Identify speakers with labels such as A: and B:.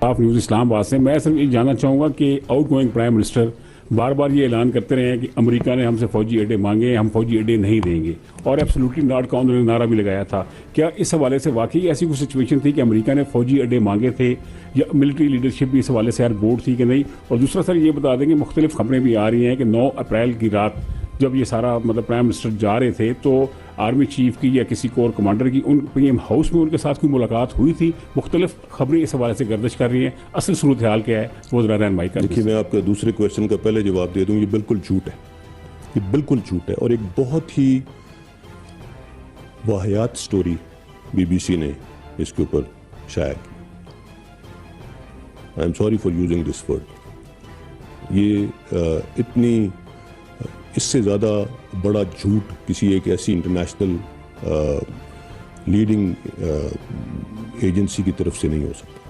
A: आप न्यूज़ इस्लामाबाद से। मैं सिर्फ ये जानना चाहूँगा कि आउटगोइंग प्राइम मिनिस्टर बार बार ये ऐलान करते रहे हैं कि अमेरिका ने हमसे फौजी अड्डे मांगे, हम फौजी अड्डे नहीं देंगे, और एब्सोल्युटली नॉट का उन्होंने नारा भी लगाया था। क्या इस हवाले से वाकई ऐसी कोई सिचुएशन थी कि अमेरिका ने फौजी अड्डे मांगे थे, या मिलिट्री लीडरशिप भी इस हवाले से यार बोर्ड थी कि नहीं? और दूसरा सर ये बता दें कि मुख्तलिफ खबरें भी आ रही हैं कि 9 अप्रैल की रात जब ये सारा मतलब प्राइम मिनिस्टर जा रहे थे तो आर्मी चीफ की या किसी कोर कमांडर की उन पीएम हाउस में उनके साथ कोई मुलाकात हुई थी। मुख्तलिफ खबरें इस हवाले से गर्दिश कर रही हैं, असल सूरत हाल क्या है वो जरा रहनुमाई कर।
B: देखिए, मैं आपके दूसरे क्वेश्चन का पहले जवाब दे दूं, ये बिल्कुल झूठ है, ये बिल्कुल झूठ है, और एक बहुत ही वाहियात स्टोरी बीबीसी ने इसके ऊपर शाया की। I am sorry for using this word. ये इतनी इससे ज़्यादा बड़ा झूठ किसी एक ऐसी इंटरनेशनल लीडिंग एजेंसी की तरफ से नहीं हो सकता।